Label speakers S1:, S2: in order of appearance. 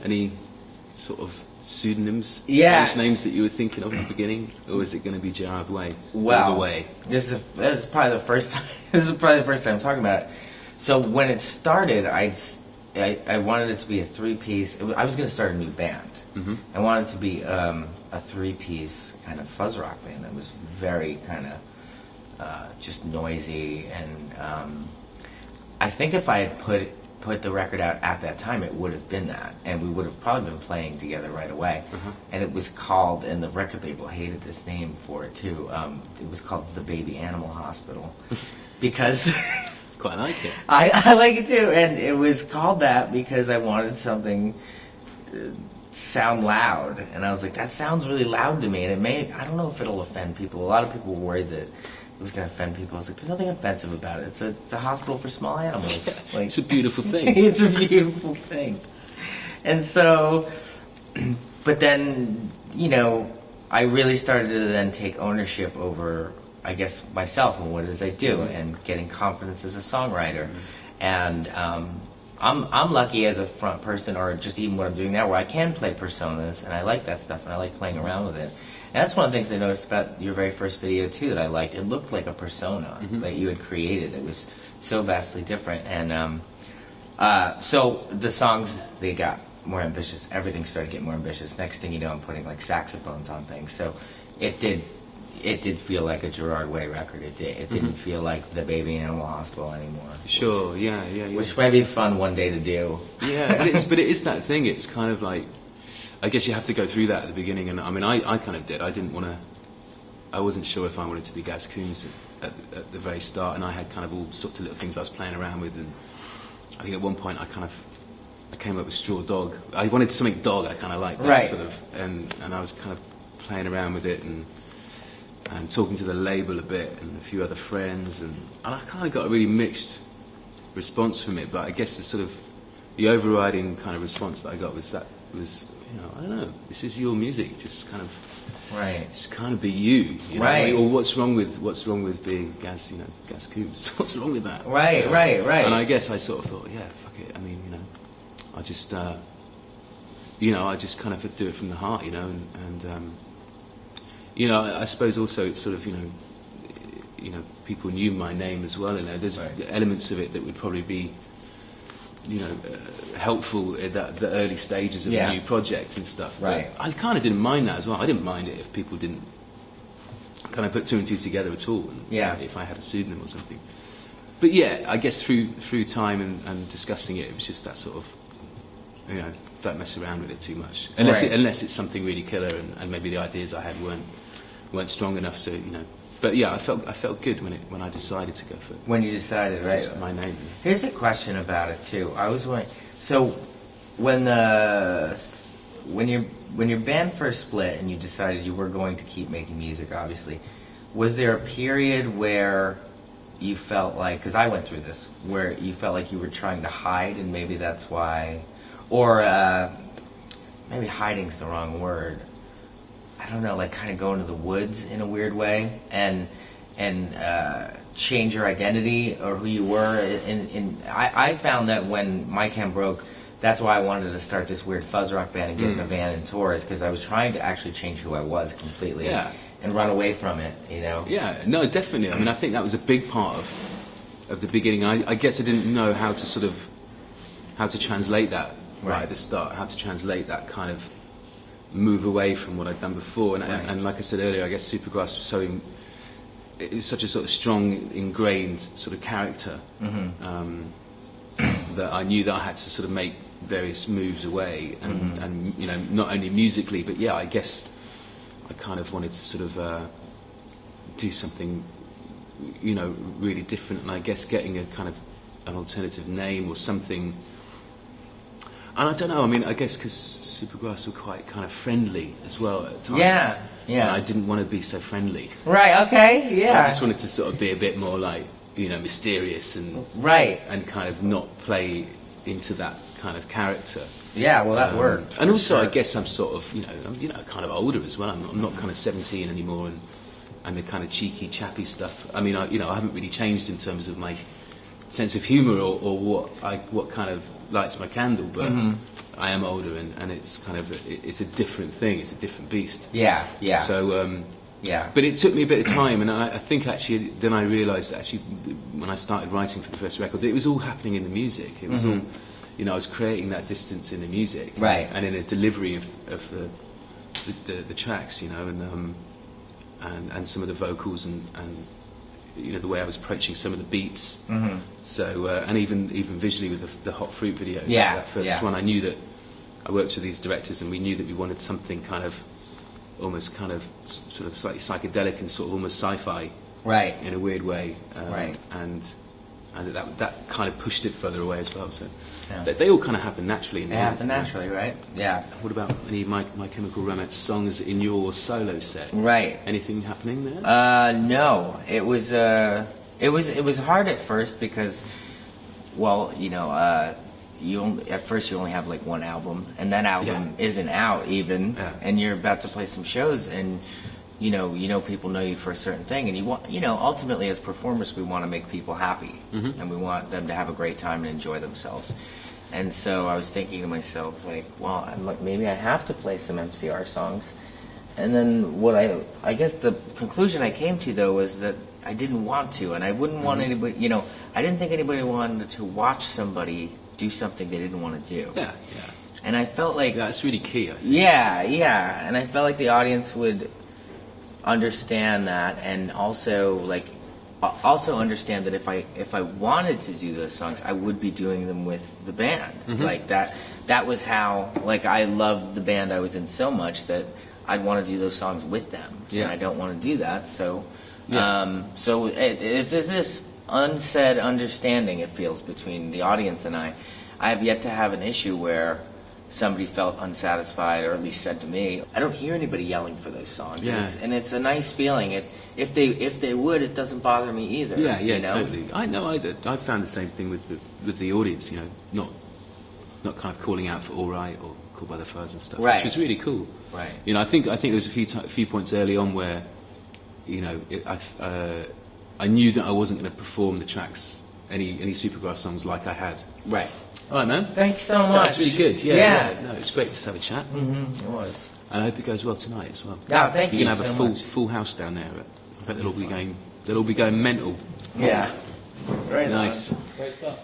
S1: any sort of pseudonyms,
S2: Yeah.
S1: Spanish names that you were thinking of in the beginning, or is it going to be Gerard Way?
S2: Well,
S1: All the way.
S2: This is probably the first time. This is probably the first time I'm talking about it. So when it started, I wanted it to be a three-piece. I was going to start a new band.
S1: Mm-hmm.
S2: I wanted it to be a three-piece kind of fuzz rock band that was very kind of just noisy, and I think if I had put the record out at that time, it would have been that, and we would have probably been playing together right away.
S1: Uh-huh.
S2: And it was called, and the record label hated this name for it too. It was called The Baby Animal Hospital, because
S1: Quite like it.
S2: I like it too, and it was called that because I wanted something sound loud, and I was like, that sounds really loud to me, and I don't know if it'll offend people. A lot of people were worried that it was going to offend people. I was like, there's nothing offensive about it. It's a hospital for small animals. Like,
S1: It's a beautiful thing.
S2: it's a beautiful thing. And so, but then, I really started to then take ownership over, I guess, myself and what it is I do, and getting confidence as a songwriter. And I'm lucky as a front person, or just even what I'm doing now, where I can play personas, and I like that stuff, and I like playing around with it. And that's one of the things I noticed about your very first video too that I liked. It looked like a persona that you had created. It was so vastly different, and so the songs, they got more ambitious. Everything started getting more ambitious. Next thing you know, I'm putting like saxophones on things. So it did feel like a Gerard Way record. It didn't feel like the Baby Animal Hospital anymore.
S1: Sure, yeah.
S2: Which might be fun one day to do.
S1: Yeah, but it is that thing. It's kind of like, I guess you have to go through that at the beginning, and I mean, I kind of did. I wasn't sure if I wanted to be Gaz Coombes at the very start, and I had kind of all sorts of little things I was playing around with, and I think at one point I came up with Straw Dog. I wanted something dog. I kind of liked that
S2: Right.
S1: sort of, and I was kind of playing around with it and talking to the label a bit and a few other friends, and I kind of got a really mixed response from it. But I guess the overriding kind of response that I got was I don't know, this is your music, just kind of be you,
S2: Right.
S1: Or what's wrong with being Gaz, Gaz Coombes? What's wrong with that?
S2: Right.
S1: And I guess I sort of thought, yeah, fuck it. I mean, I just kind of do it from the heart, and I suppose also it's sort of, people knew my name as well, there's elements of it that would probably be, helpful at the early stages of a new project and stuff.
S2: Right.
S1: But I kind of didn't mind that as well. I didn't mind it if people didn't kind of put two and two together at all. And, if I had a pseudonym or something. But yeah, I guess through time and discussing it, it was just that sort of, don't mess around with it too much. Unless it's something really killer, and maybe the ideas I had weren't strong enough. So But yeah, I felt good when I decided to go for it.
S2: When you decided, right?
S1: Just my name.
S2: Here's a question about it too. I was wondering, so when your band first split and you decided you were going to keep making music, obviously, was there a period where you felt like, because I went through this, where you felt like you were trying to hide, and maybe that's why, or maybe hiding's the wrong word. I don't know, like kind of go into the woods in a weird way and change your identity or who you were. I found that when my cam broke, that's why I wanted to start this weird fuzz rock band and get in a van and tour, is because I was trying to actually change who I was completely and run away from it,
S1: Yeah, no, definitely. I mean, I think that was a big part of the beginning. I guess I didn't know how to translate that right at the start, how to translate that kind of move away from what I'd done before, and like I said earlier, I guess Supergrass was it was such a sort of strong, ingrained sort of character that I knew that I had to sort of make various moves away, and not only musically, but I guess I kind of wanted to sort of do something, really different, and I guess getting a kind of an alternative name or something. And I don't know, I mean, I guess because Supergrass were quite kind of friendly as well at times.
S2: Yeah.
S1: And I didn't want to be so friendly.
S2: Right, okay, yeah.
S1: I just wanted to sort of be a bit more like, mysterious and kind of not play into that kind of character.
S2: Yeah, well, that worked.
S1: And also, I guess I'm sort of, I'm kind of older as well. I'm not kind of 17 anymore, and the kind of cheeky, chappy stuff. I mean, I haven't really changed in terms of my sense of humour or what kind of lights my candle, but I am older, and it's kind of it's a different thing. It's a different beast.
S2: Yeah.
S1: So.
S2: Yeah.
S1: But it took me a bit of time, and I think actually then I realised that actually when I started writing for the first record, it was all happening in the music. It was all, you know, I was creating that distance in the music,
S2: right,
S1: and in a delivery of the tracks, you know, and some of the vocals and you know the way I was approaching some of the beats. So and even visually with the Hot Fruit video, that first one, I knew that I worked with these directors, and we knew that we wanted something kind of almost kind of sort of slightly psychedelic and sort of almost sci-fi,
S2: right,
S1: in a weird way,
S2: right,
S1: and that kind of pushed it further away as well. So they all kind of happen naturally.
S2: They happen naturally, right? Yeah.
S1: What about any My Chemical Romance songs in your solo set?
S2: Right.
S1: Anything happening there?
S2: No. It was hard at first because, well, you know, at first you only have like one album, and that album isn't out even, and you're about to play some shows, and you know people know you for a certain thing, and you want, you know, ultimately as performers we want to make people happy, and we want them to have a great time and enjoy themselves. And so I was thinking to myself, like, well, maybe I have to play some MCR songs. And then what I guess the conclusion I came to though was that I didn't want to, and I wouldn't want anybody, you know, I didn't think anybody wanted to watch somebody do something they didn't want to do.
S1: Yeah.
S2: And I felt like
S1: that's really key, I think.
S2: Yeah. And I felt like the audience would understand that, and also understand that if I wanted to do those songs, I would be doing them with the band. Like that was how, like, I loved the band I was in so much that I'd want to do those songs with them. And I don't want to do that, so so there's this unsaid understanding, it feels, between the audience and I. I have yet to have an issue where somebody felt unsatisfied, or at least said to me, I don't hear anybody yelling for those songs. And it's a nice feeling. If they would, it doesn't bother me either.
S1: Yeah,
S2: you know?
S1: Totally. I found the same thing with the audience, you know, not kind of calling out for All Right or Caught by the Fuzz and stuff, which was really cool.
S2: Right.
S1: You know, I think there was a few points early on where, you know, I knew that I wasn't going to perform the tracks, any Supergrass songs like I had.
S2: Right.
S1: All right, man.
S2: Thanks so much.
S1: That's really good. Yeah. No, it's great to have a chat.
S2: It was.
S1: And I hope it goes well tonight as well.
S2: No, thank you.
S1: You're going to have a full house down there. I bet they'll all be going mental.
S2: Yeah.
S1: Very nice.
S3: Great stuff.